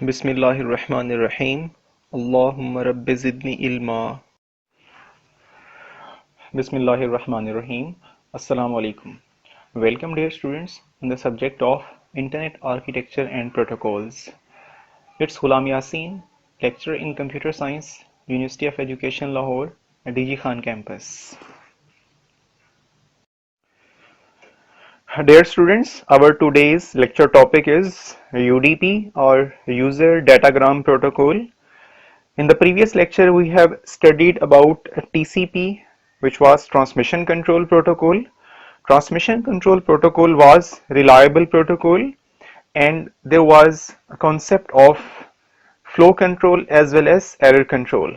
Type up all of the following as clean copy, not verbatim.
Bismillahirrahmanirrahim. Allahumma rabbi zidni ilma. Bismillahirrahmanirrahim. Assalamu alaikum. Welcome dear students in the subject of Internet Architecture and Protocols. It's Ghulam Yasin, lecturer in Computer Science, University of Education Lahore, DG Khan campus. Dear students, our today's lecture topic is UDP or User Datagram Protocol. In the previous lecture, we have studied about TCP, which was Transmission Control Protocol. Transmission Control Protocol was reliable protocol, and there was a concept of flow control as well as error control.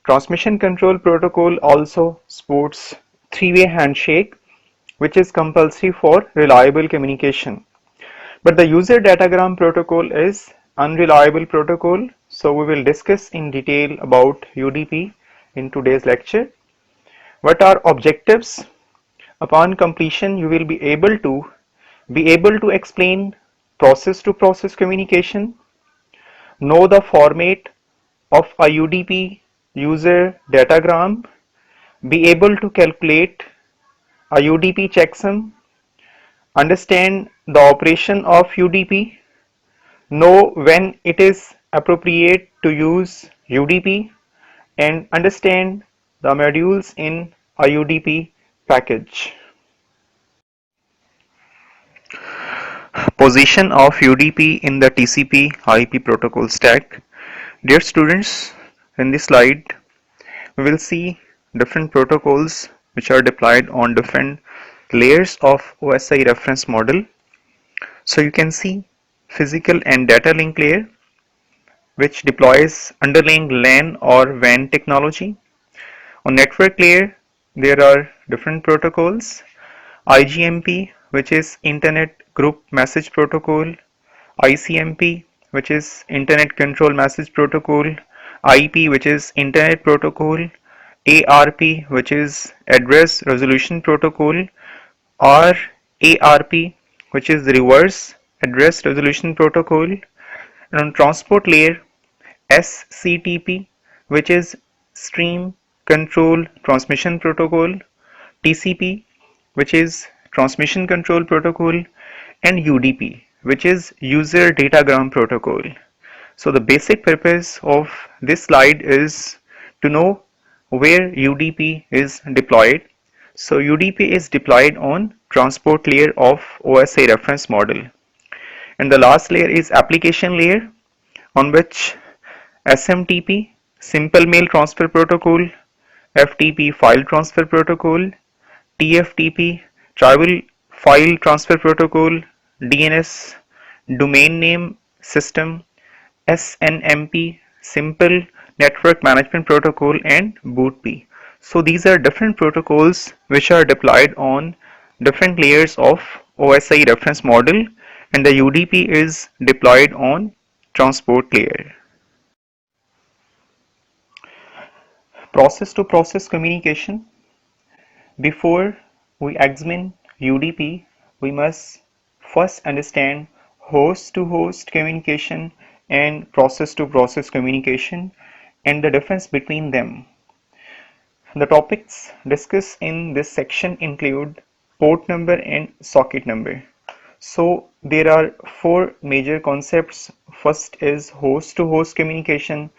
Transmission Control Protocol also supports three-way handshake, which is compulsory for reliable communication. But the User Datagram Protocol is unreliable protocol, so we will discuss in detail about UDP in today's lecture. What are objectives? Upon completion, you will be able to explain process to process communication, know the format of a UDP user datagram, be able to calculate a UDP checksum, understand the operation of UDP, know when it is appropriate to use UDP, and understand the modules in a UDP package. Position of UDP in the TCP IP protocol stack. Dear students, in this slide we will see different protocols which are deployed on different layers of OSI reference model. So you can see physical and data link layer, which deploys underlying LAN or WAN technology. On network layer, there are different protocols. IGMP, which is Internet Group Message Protocol, ICMP, which is Internet Control Message Protocol, IP, which is Internet Protocol, ARP, which is Address Resolution Protocol, or ARP, which is the Reverse Address Resolution Protocol. And on transport layer, SCTP, which is Stream Control Transmission Protocol, TCP, which is Transmission Control Protocol, and UDP, which is User Datagram Protocol. So the basic purpose of this slide is to know where UDP is deployed. So UDP is deployed on transport layer of OSI reference model. And the last layer is application layer, on which SMTP, Simple Mail Transfer Protocol, FTP, File Transfer Protocol, TFTP, Tribal File Transfer Protocol, DNS, Domain Name System, SNMP, Simple Network Management Protocol, and BOOTP. So these are different protocols which are deployed on different layers of OSI reference model, and the UDP is deployed on transport layer. Process to process communication. Before we examine UDP, we must first understand host to host communication and process to process communication and the difference between them. The topics discussed in this section include port number and socket number. So there are four major concepts. First is host to host communication,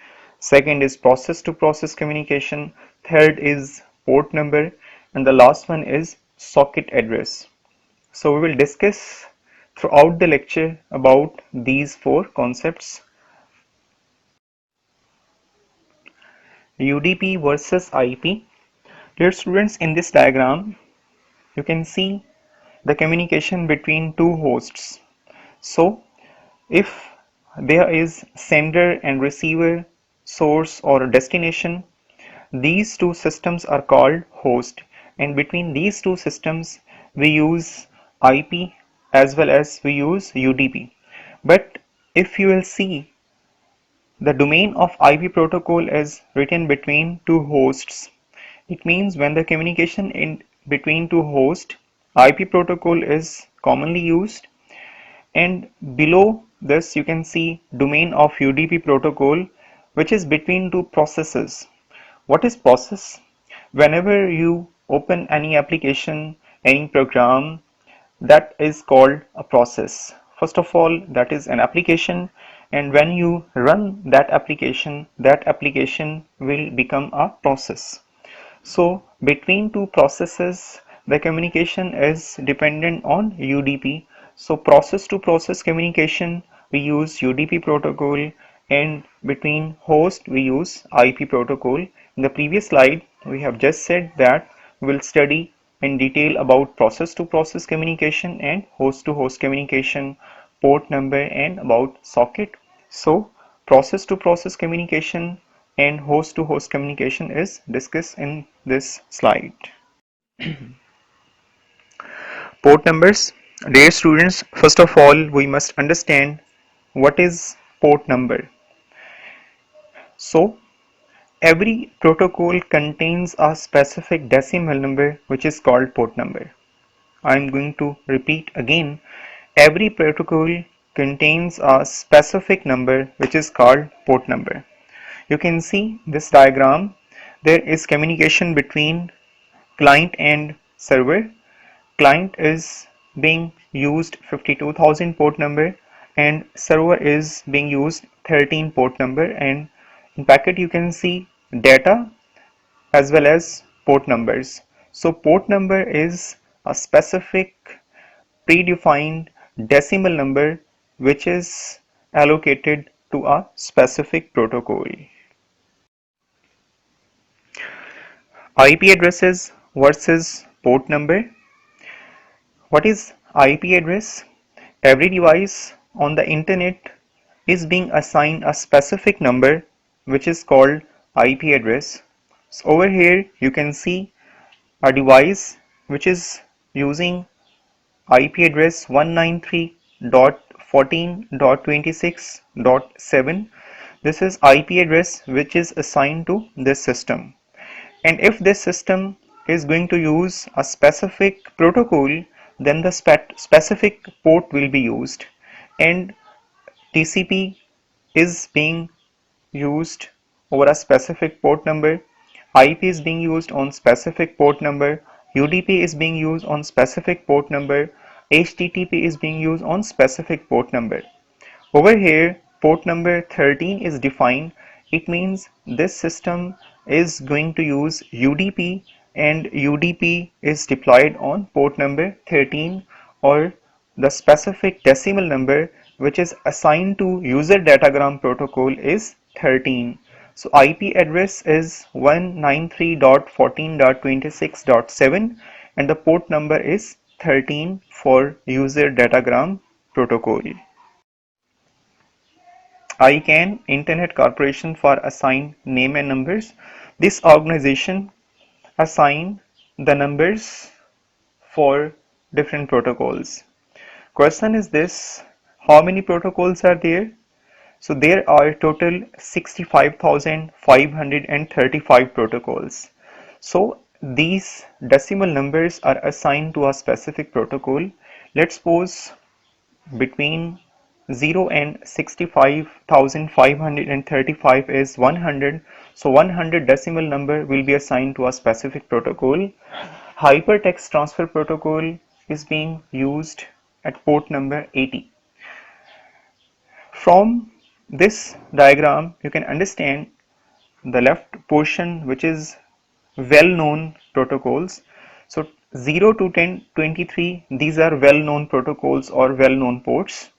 second is process to process communication, third is port number, and the last one is socket address. So we will discuss throughout the lecture about these four concepts. UDP versus IP. Dear students, in this diagram you can see the communication between two hosts. So if there is sender and receiver, source or destination, these two systems are called host, and between these two systems we use IP as well as we use UDP. But if you will see, the domain of IP protocol is written between two hosts. It means when the communication in between two hosts, IP protocol is commonly used, and below this you can see domain of UDP protocol, which is between two processes. What is process? Whenever you open any application, any program, that is called a process. First of all, that is an application, and when you run that application will become a process. So between two processes, the communication is dependent on UDP. So process to process communication, we use UDP protocol, and between host we use IP protocol. In the previous slide, we have just said that we'll study in detail about process to process communication and host to host communication, port number, and about socket. So process to process communication and host to host communication is discussed in this slide. Port numbers. Dear students, first of all, we must understand what is port number. So, every protocol contains a specific decimal number which is called port number. I am going to repeat again. Every protocol contains a specific number which is called port number. You can see this diagram. There is communication between client and server. Client is being used 52,000 port number and server is being used 13 port number, and in packet you can see data as well as port numbers. So port number is a specific predefined decimal number which is allocated to a specific protocol. IP addresses versus port number. What is IP address? Every device on the internet is being assigned a specific number which is called IP address. So over here you can see a device which is using IP address 193.14.26.7. This is IP address which is assigned to this system. And if this system is going to use a specific protocol, then the specific port will be used, and TCP is being used over a specific port number, IP is being used on specific port number, UDP is being used on specific port number, HTTP is being used on specific port number. Over here, port number 13 is defined. It means this system is going to use UDP, and UDP is deployed on port number 13, or the specific decimal number which is assigned to user datagram protocol is 13. So IP address is 193.14.26.7 and the port number is 13 for user datagram protocol. ICANN, Internet Corporation for Assigned Name and Numbers. This organization assign the numbers for different protocols. Question is this: how many protocols are there? So there are total 65,535 protocols. So these decimal numbers are assigned to a specific protocol. Let's suppose between 0 and 65,535 is 100. So 100 decimal number will be assigned to a specific protocol. Hypertext transfer protocol is being used at port number 80. From this diagram you can understand the left portion which is well-known protocols. So 0 to 1023, these are well-known protocols or well-known ports.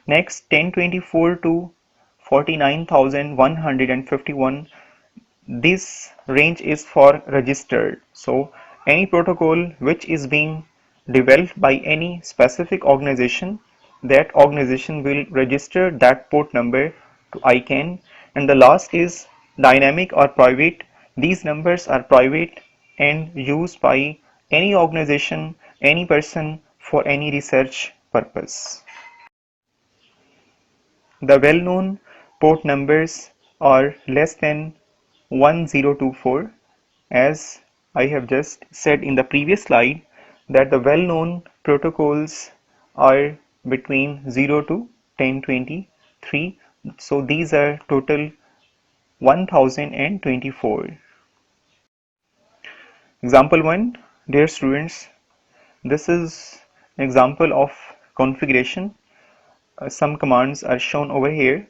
Next 1024 to 49,151, this range is for registered. So any protocol which is being developed by any specific organization, that organization will register that port number to ICANN. And the last is dynamic or private. These numbers are private and used by any organization, any person for any research purpose. The well-known port numbers are less than 1024, as I have just said in the previous slide that the well-known protocols are between 0 to 1023. So these are total 1024. Example 1. Dear students, this is an example of configuration. Some commands are shown over here.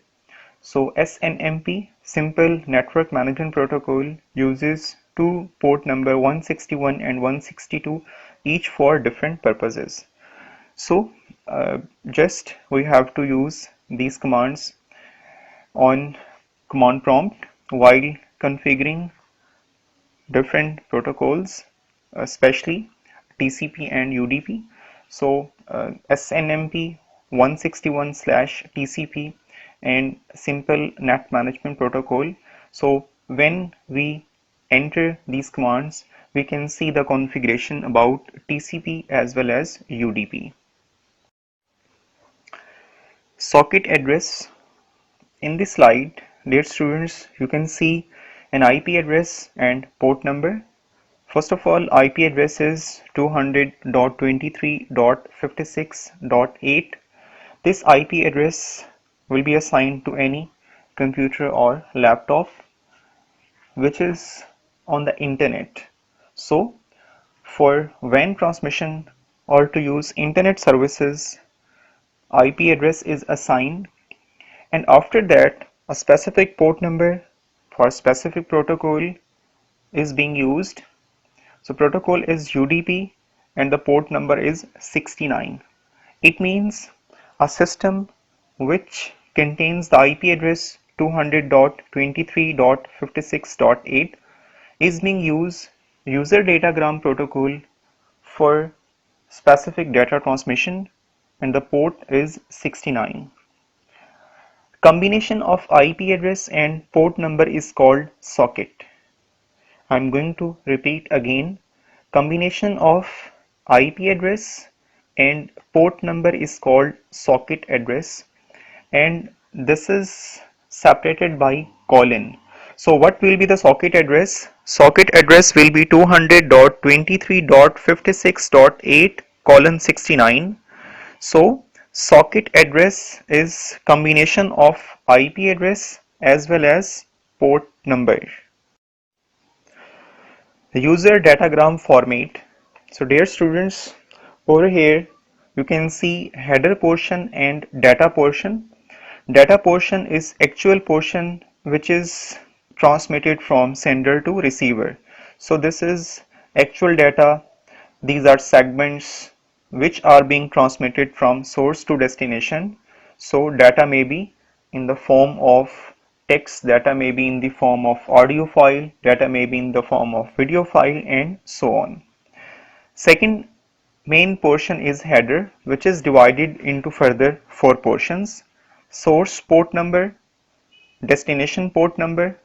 So SNMP, Simple Network Management Protocol, uses two port number 161 and 162, each for different purposes. So just we have to use these commands on command prompt while configuring different protocols, especially TCP and UDP. So SNMP 161/TCP and Simple Net Management Protocol. So when we enter these commands, we can see the configuration about TCP as well as UDP. Socket address. In this slide, dear students, you can see an IP address and port number. First of all, IP address is 200.23.56.8. This IP address will be assigned to any computer or laptop which is on the internet. So, for WAN transmission or to use internet services, IP address is assigned, and after that a specific port number for specific protocol is being used. So protocol is UDP and the port number is 69. It means a system which contains the IP address 200.23.56.8 is being used user datagram protocol for specific data transmission, and the port is 69. Combination of IP address and port number is called socket. I'm going to repeat again. Combination of IP address and port number is called socket address, and this is separated by colon. So what will be the socket address? Socket address will be 200.23.56.8 colon 69. So socket address is combination of IP address as well as port number. User datagram format. So dear students, over here you can see header portion and data portion. Data portion is actual portion which is transmitted from sender to receiver. So this is actual data. These are segments which are being transmitted from source to destination. So data may be in the form of text, data may be in the form of audio file, data may be in the form of video file, and so on. Second main portion is header, which is divided into further four portions: source port number, destination port number,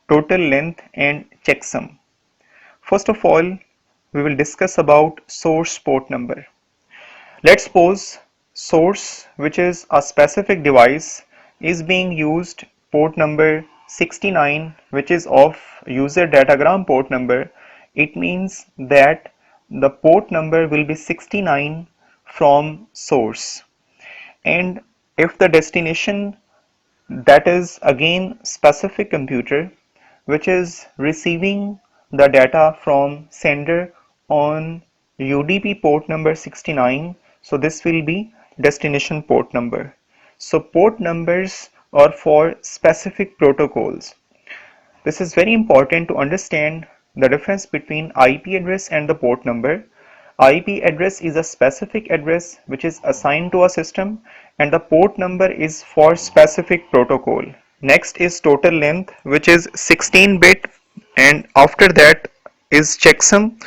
total length, and checksum. First of all, we will discuss about source port number. Let's suppose source, which is a specific device, is being used port number 69, which is of user datagram port number. It means that the port number will be 69 from source, and if the destination, that is again specific computer which is receiving the data from sender on UDP port number 69, so this will be destination port number. So port numbers are for specific protocols. This is very important to understand the difference between IP address and the port number. IP address is a specific address which is assigned to a system, and the port number is for specific protocol. Next is total length, which is 16-bit, and after that is checksum.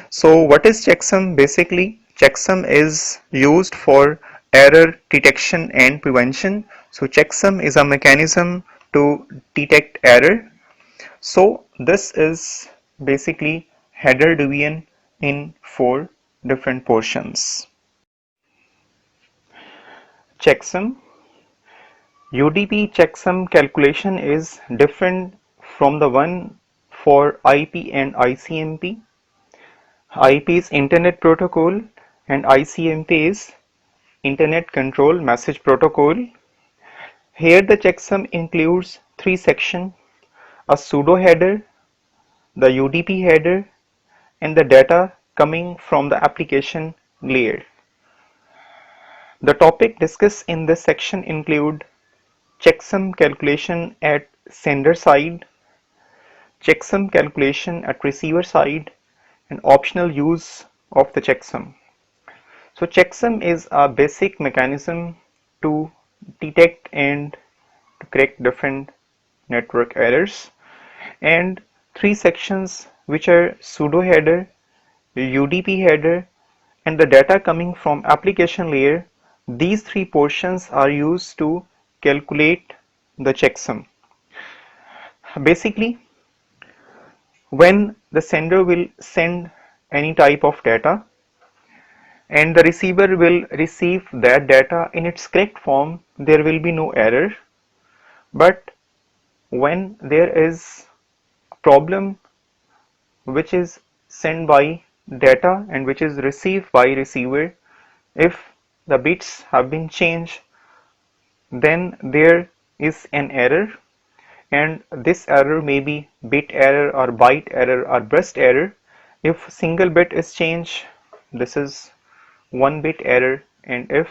So what is checksum? Basically, checksum is used for error detection and prevention. So checksum is a mechanism to detect error. So this is basically header division in four different portions. Checksum. UDP checksum calculation is different from the one for IP and ICMP. IP is Internet Protocol and ICMP is Internet Control Message Protocol. Here the checksum includes three sections: a pseudo header, the UDP header, and the data coming from the application layer. The topic discussed in this section include checksum calculation at sender side, checksum calculation at receiver side, and optional use of the checksum. So checksum is a basic mechanism to detect and to correct different network errors, and three sections which are pseudo header, UDP header, and the data coming from application layer. These three portions are used to calculate the checksum. Basically, when the sender will send any type of data and the receiver will receive that data in its correct form, there will be no error. But when there is a problem which is sent by data and which is received by receiver, if the bits have been changed, then there is an error, and this error may be bit error or byte error or burst error. If single bit is changed, this is one bit error, and if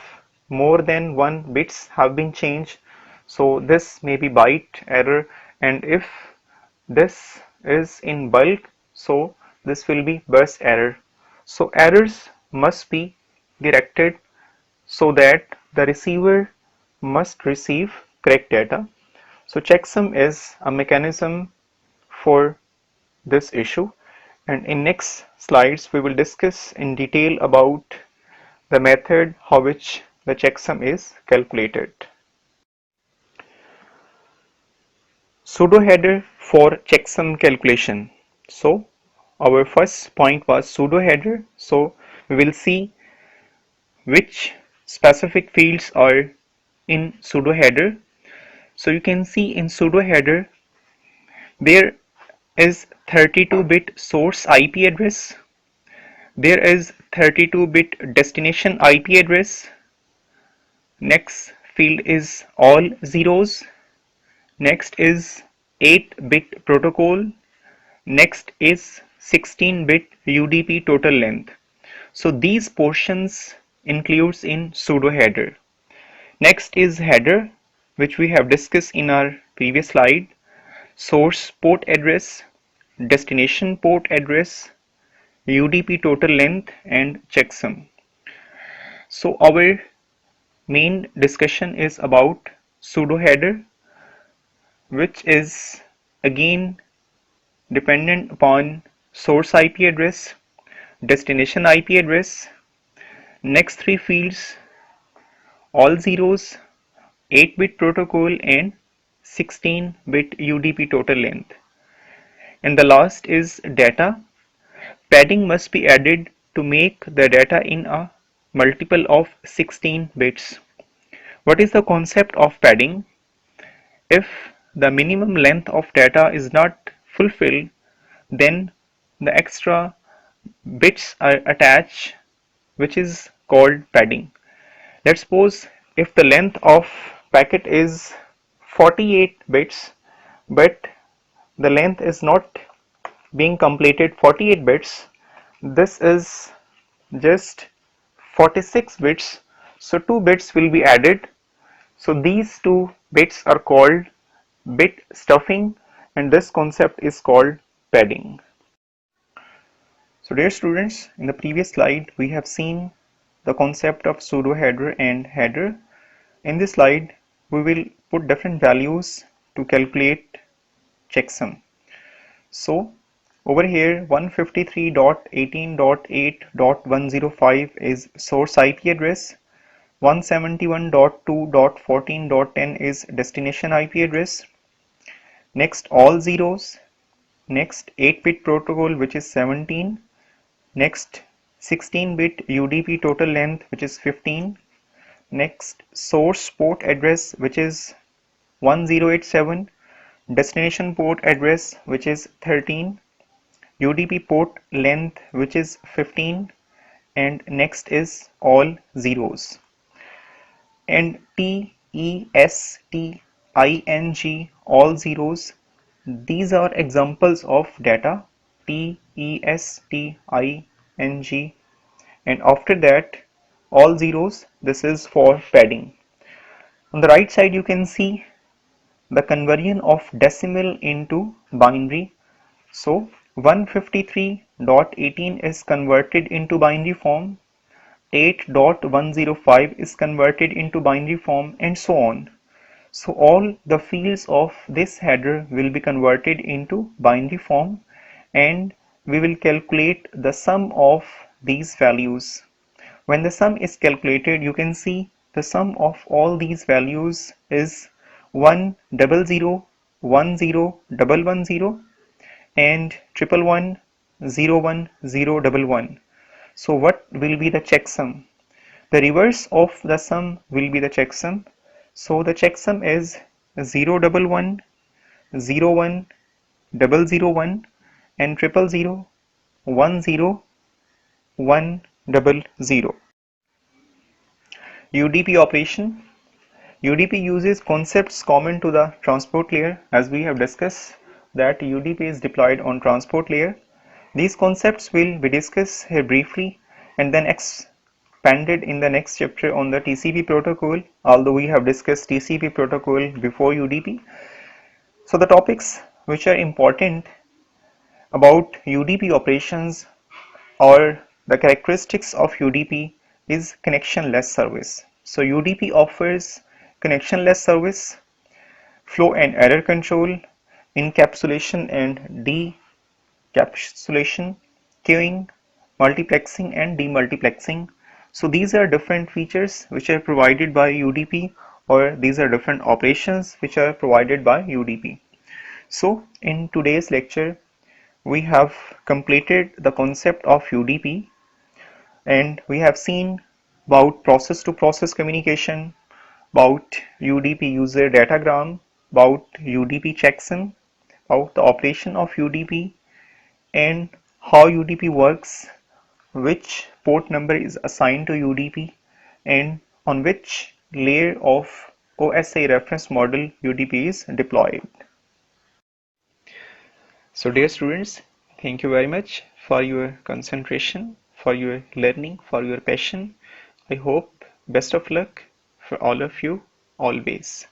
more than one bits have been changed, so this may be byte error, and if this is in bulk, so this will be burst error. So errors must be directed so that the receiver must receive correct data. So checksum is a mechanism for this issue, and in next slides we will discuss in detail about the method how which the checksum is calculated. Pseudo header for checksum calculation. So our first point was pseudo header. So we will see which specific fields are in pseudo header. So you can see in pseudo header there is 32-bit source IP address, there is 32-bit destination IP address, next field is all zeros, next is 8-bit protocol, next is 16-bit UDP total length. So these portions includes in pseudo header. Next is header, which we have discussed in our previous slide: source port address, destination port address, UDP total length, and checksum. So our main discussion is about pseudo header, which is again dependent upon source IP address, destination IP address, next three fields all zeros, 8-bit protocol, and 16-bit UDP total length. And the last is data. Padding must be added to make the data in a multiple of 16 bits. What is the concept of padding? If the minimum length of data is not fulfilled, then the extra bits are attached, which is called padding. Let's suppose if the length of packet is 48 bits, but the length is not being completed 48 bits, this is just 46 bits, so 2 bits will be added. So these 2 bits are called bit stuffing, and this concept is called padding. So dear students, in the previous slide we have seen the concept of pseudo header and header. In this slide we will put different values to calculate checksum. So over here 153.18.8.105 is source IP address, 171.2.14.10 is destination IP address, next all zeros, next 8-bit protocol which is 17, next 16-bit UDP total length which is 15, next source port address which is 1087, destination port address which is 13, UDP port length which is 15, and next is all zeros. And T TESTING, all zeros. These are examples of data TESTING, and after that all zeros, this is for padding. On the right side you can see the conversion of decimal into binary. So 153.18 is converted into binary form, 8.105 is converted into binary form, and so on. So all the fields of this header will be converted into binary form, and we will calculate the sum of these values. When the sum is calculated, you can see the sum of all these values is 100 10 110 and 111 01011. So what will be the checksum? The reverse of the sum will be the checksum. So the checksum is 011 01 001 and 000 10100. UDP operation. UDP uses concepts common to the transport layer, as we have discussed that UDP is deployed on transport layer. These concepts will be discussed here briefly and then expanded in the next chapter on the TCP protocol, although we have discussed TCP protocol before UDP. So the topics which are important about UDP operations or the characteristics of UDP is connectionless service. So UDP offers connectionless service, flow and error control, encapsulation and decapsulation, queuing, multiplexing and demultiplexing. So these are different features which are provided by UDP, or these are different operations which are provided by UDP. So in today's lecture, we have completed the concept of UDP, and we have seen about process to process communication, about UDP user datagram, about UDP checksum, about the operation of UDP, and how UDP works, which port number is assigned to UDP, and on which layer of OSI reference model UDP is deployed. So dear students, thank you very much for your concentration, for your learning, for your passion. I hope best of luck for all of you always.